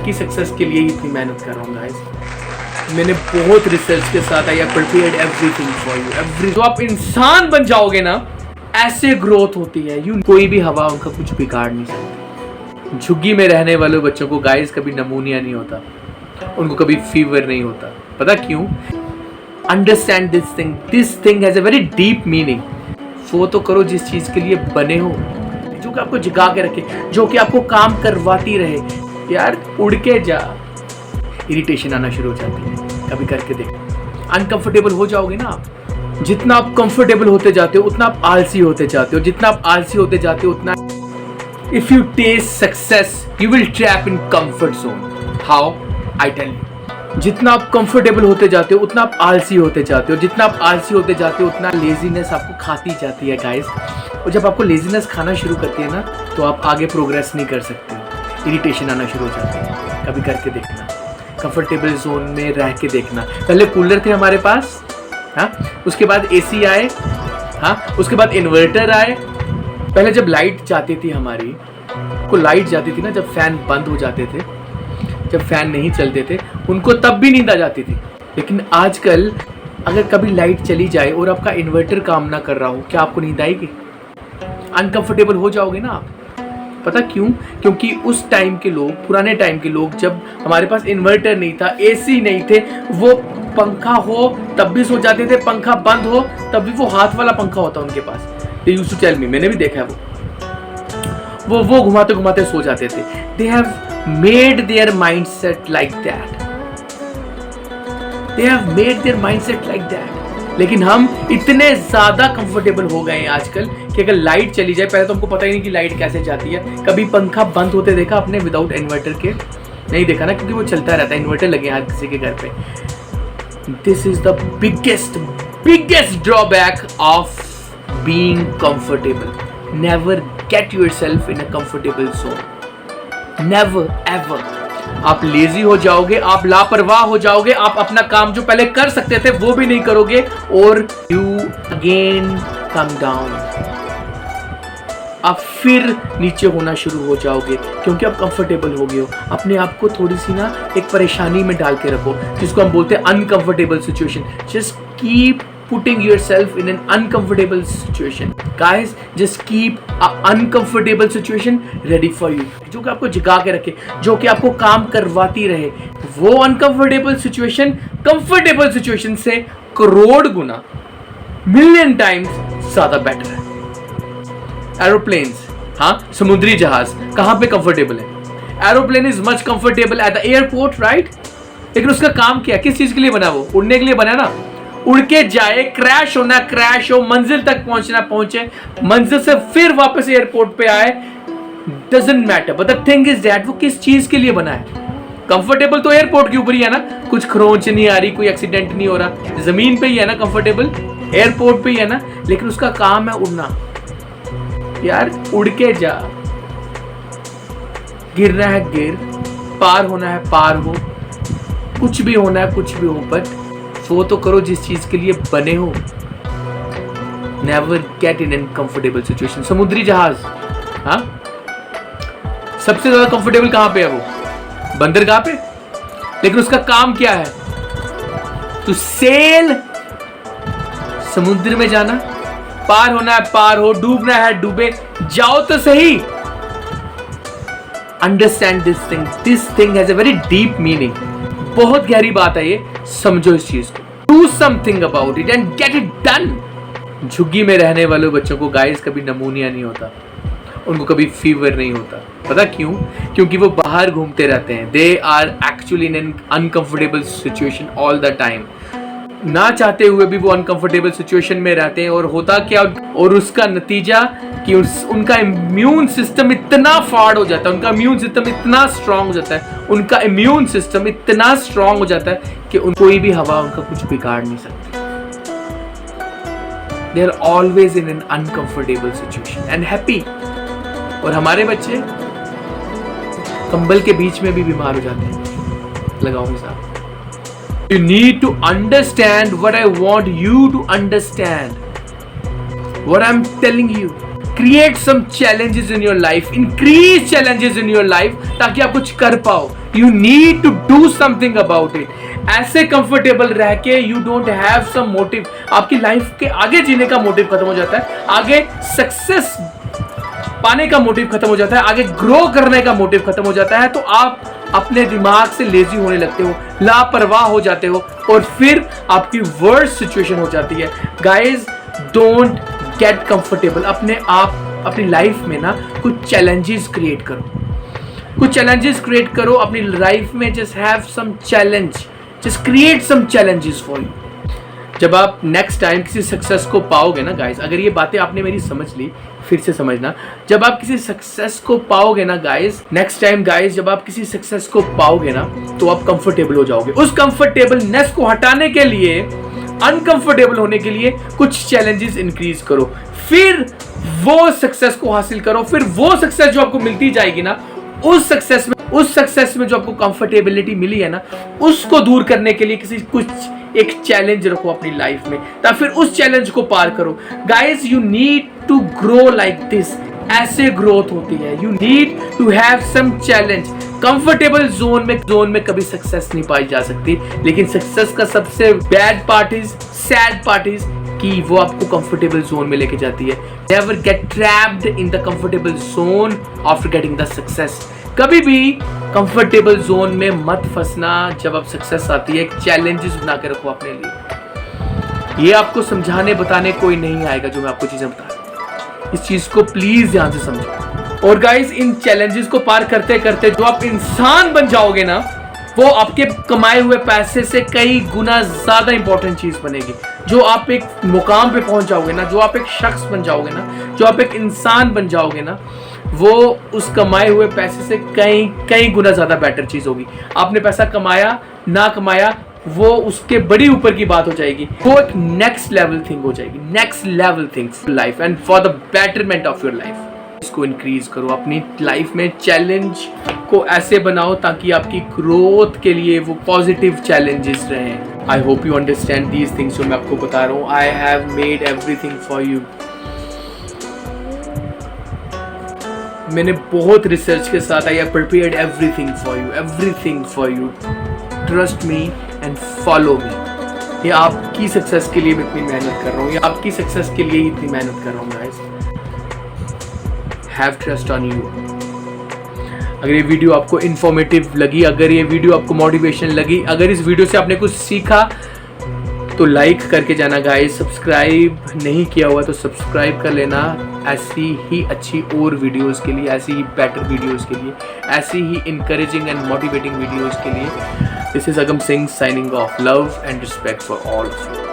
आपकी सक्सेस के लिए ही इतनी मेहनत कर रहा हूँ गाइस। मैंने बहुत रिसर्च के साथ आई प्रिपेयर्ड एवरीथिंग फॉर यू। जो आप इंसान बन जाओगे ना, ऐसे ग्रोथ होती है। कोई भी हवा उनका कुछ बिगाड़ नहीं सकती। झुग्गी में रहने वाले बच्चों को गाइस कभी नमूनिया नहीं होता, उनको कभी फीवर नहीं होता। पता क्यों? Understand this thing has a very deep meaning. वो तो करो जिस चीज के लिए बने हो, जो कि आपको जगा के रखे, जो कि आपको काम करवाती रहे। यार उड़ के जा, इरिटेशन आना शुरू हो जाती है। कभी करके देख, अनकंफर्टेबल हो जाओगे ना आप। जितना आप कंफर्टेबल होते जाते हो उतना आप आलसी होते जाते हो। जितना आप आलसी होते जाते हो उतना, if you test success you will trap in comfort zone. How? I tell you. जितना आप कंफर्टेबल होते जाते हो उतना आप आलसी होते जाते हो। जितना आप आलसी होते जाते हो उतना लेजीनेस आपको खाती जाती है गाइस। और जब आपको लेजीनेस खाना शुरू करती है ना, तो आप आगे प्रोग्रेस नहीं कर सकते, इरिटेशन आना शुरू हो जाती है। कभी करके देखना, कंफर्टेबल जोन में रह के देखना। पहले कूलर थे हमारे पास, हाँ, उसके बाद एसी आए, हाँ, उसके बाद इन्वर्टर आए। पहले जब लाइट जाती थी हमारी, को लाइट जाती थी ना, जब फैन बंद हो जाते थे, जब फैन नहीं चलते थे, उनको तब भी नींद आ जाती थी। लेकिन आजकल अगर कभी लाइट चली जाए और आपका इन्वर्टर काम ना कर रहा हो, क्या आपको नींद आएगी? अनकंफर्टेबल हो जाओगे ना आप। पता क्यों? क्योंकि उस टाइम के लोग, पुराने टाइम के लोग, जब हमारे पास इन्वर्टर नहीं था, एसी नहीं थे, वो पंखा हो तब भी सो जाते थे, पंखा बंद हो तब भी वो हाथ वाला पंखा होता उनके पास। They used to tell me, मैंने भी देखा है, वो घुमाते घुमाते सो जाते थे। They have made their mindset like that. They have made their mindset like that. लेकिन हम इतने ज्यादा कंफर्टेबल हो गए हैं आजकल कि अगर लाइट चली जाए, पहले तो हमको पता ही नहीं कि लाइट कैसे जाती है। कभी पंखा बंद होते देखा आपने विदाउट इन्वर्टर के? नहीं देखा ना, क्योंकि वो चलता रहता है, इन्वर्टर लगे हर किसी के घर पे। This is the biggest drawback of being comfortable. Never get yourself in a comfortable zone, never ever. आप लेजी हो जाओगे, आप लापरवाह हो जाओगे, आप अपना काम जो पहले कर सकते थे वो भी नहीं करोगे, और यू अगेन कम डाउन। आप फिर नीचे होना शुरू हो जाओगे, क्योंकि आप कंफर्टेबल हो गए हो। अपने आप को थोड़ी सी ना एक परेशानी में डाल के रखो, जिसको हम बोलते हैं uncomfortable situation. Just keep putting yourself in an uncomfortable situation. Guys, just keep a uncomfortable situation ready for you. जो कि आपको जगा के रखे, जो कि आपको काम करवाती रहे। वो uncomfortable situation comfortable situation से करोड़ गुना, million times ज़्यादा बेटर है। एरोप्लेन्स, हाँ, समुद्री जहाज कहाँ पे कंफर्टेबल है? Aeroplane is much comfortable at the airport, right? लेकिन उसका काम क्या? किस चीज के लिए बना? वो उड़ने के लिए बना ना। उड़ के जाए, क्रैश होना क्रैश हो, मंजिल तक पहुंचना पहुंचे, मंजिल से फिर वापस एयरपोर्ट पे आए, doesn't matter. But the thing is that वो किस चीज के लिए बना है? कंफर्टेबल तो एयरपोर्ट के ऊपर ही है ना, कुछ खरोंच नहीं आ रही, कोई एक्सीडेंट नहीं हो रहा, जमीन पे ही है ना कंफर्टेबल, एयरपोर्ट पे ही है ना। लेकिन उसका काम है उड़ना। यार उड़ के जा, गिरना है गिर, पार होना है पार हो, कुछ भी होना है कुछ भी हो, बट वो तो करो जिस चीज के लिए बने हो। Never get in an comfortable situation. समुद्री जहाज, हाँ, सबसे ज्यादा कंफर्टेबल कहां पे है? वो बंदरगाह पे। लेकिन उसका काम क्या है? टू सेल, समुद्र में जाना, पार होना है पार हो, डूबना है डूबे, जाओ तो सही। Understand this thing has a very deep meaning. बहुत गहरी बात है ये, समझो इस चीज को। Do something about it and get it done. झुग्गी में रहने वाले बच्चों को गाइस कभी नमूनिया नहीं होता, उनको कभी फीवर नहीं होता। पता क्यों? क्योंकि वो बाहर घूमते रहते हैं। They are actually in an uncomfortable situation all the time. ना चाहते हुए भी वो अनकंफर्टेबल सिचुएशन में रहते हैं। और होता क्या? और उसका नतीजा कि उनका इम्यून सिस्टम इतना फाड़ हो जाता है, उनका इम्यून सिस्टम इतना स्ट्रांग हो जाता है, उनका इम्यून सिस्टम इतना स्ट्रांग हो जाता है कि कोई भी हवा उनका कुछ बिगाड़ नहीं सकती। They are always in an uncomfortable situation and happy. और हमारे बच्चे कंबल के बीच में भी बीमार हो जाते हैं। लगाओ हिसाब। You need to understand what I want you to understand. What I'm telling you. Create some challenges in your life, increase challenges in your life, ताकि आप कुछ कर पाओ। You need to do something about it. ऐसे comfortable रह के you don't have some motive, आपकी life के आगे जीने का मोटिव खत्म हो जाता है, आगे सक्सेस पाने का मोटिव खत्म हो जाता है, आगे ग्रो करने का मोटिव खत्म हो जाता है, तो आप अपने दिमाग से लेजी होने लगते हो, लापरवाह हो जाते हो, और फिर आपकी वर्स्ट सिचुएशन हो जाती है। Guys, don't get comfortable. अपने आप अपनी लाइफ में ना कुछ चैलेंजेस क्रिएट करो, कुछ चैलेंजेस क्रिएट करो अपनी लाइफ में। Just have some challenge, just create some challenges for you. जब आप नेक्स्ट टाइम किसी सक्सेस को पाओगे ना गाइस, अगर ये बातें आपने मेरी समझ ली, फिर से समझना, जब आप किसी सक्सेस को पाओगे ना गाइस, नेक्स्ट टाइम गाइस, जब आप किसी सक्सेस को पाओगे ना, तो आप कंफर्टेबल हो जाओगे। उस कंफर्टेबलनेस को हटाने के लिए, अनकंफर्टेबल होने के लिए कुछ चैलेंजेस इंक्रीज करो, फिर वो सक्सेस को हासिल करो। फिर वो सक्सेस जो आपको मिलती जाएगी ना, उस सक्सेस में जो आपको कंफर्टेबिलिटी मिली है ना, उसको दूर करने के लिए कुछ एक चैलेंज रखो अपनी लाइफ में, ताकि फिर उस चैलेंज को पार करो। Guys, you need to grow like this. ऐसे ग्रोथ होती है। You need to have some challenge. Comfortable zone में कभी सक्सेस नहीं पाई जा सकती, लेकिन सक्सेस का सबसे bad part is, sad part is कि वो आपको कंफर्टेबल जोन में लेके जाती है। Never get trapped in the comfortable zone after getting the success. कभी भी कंफर्टेबल जोन में मत फंसना। जब आप सक्सेस आती है, चैलेंजेस बना के रखो अपने लिए। ये आपको समझाने बताने कोई नहीं आएगा जो मैं आपको चीजें बता रहा हूं। इस चीज को प्लीज ध्यान से समझो। और गाइस, इन चैलेंजेस को पार करते करते जो आप इंसान बन जाओगे ना, वो आपके कमाए हुए पैसे से कई गुना ज्यादा इंपॉर्टेंट चीज बनेगी। जो आप एक मुकाम पे पहुंच जाओगे ना, जो आप एक शख्स बन जाओगे ना, जो आप एक इंसान बन जाओगे ना, वो उस कमाए हुए पैसे से कई गुना ज्यादा बेटर चीज होगी। आपने पैसा कमाया ना कमाया, वो उसके बड़ी ऊपर की बात हो जाएगी। वो एक नेक्स्ट लेवल थिंग हो जाएगी, next level thing for life and for the betterment of your life. इसको इंक्रीज करो अपनी लाइफ में। चैलेंज को ऐसे बनाओ ताकि आपकी ग्रोथ के लिए वो पॉजिटिव चैलेंजेस रहें। I hope you understand these things जो मैं आपको बता रहा हूँ। I have made everything for you. मैंने बहुत रिसर्च के साथ I have prepared everything for you. Trust me and follow me. ये आपकी सक्सेस के लिए मैं इतनी मेहनत कर रहा हूँ, ये आपकी सक्सेस के लिए इतनी मेहनत कर रहा हूँ guys. Have trust on you. अगर ये वीडियो आपको इंफॉर्मेटिव लगी, अगर ये वीडियो आपको मोटिवेशन लगी, अगर इस वीडियो से आपने कुछ सीखा, तो लाइक करके जाना गाइस। सब्सक्राइब नहीं किया हुआ तो सब्सक्राइब कर लेना, ऐसी ही अच्छी और वीडियोस के लिए, ऐसी ही बेटर वीडियोस के लिए, ऐसी ही इंकरेजिंग एंड मोटिवेटिंग वीडियोस के लिए। This is Agam Singh signing off. Love and respect for all of you.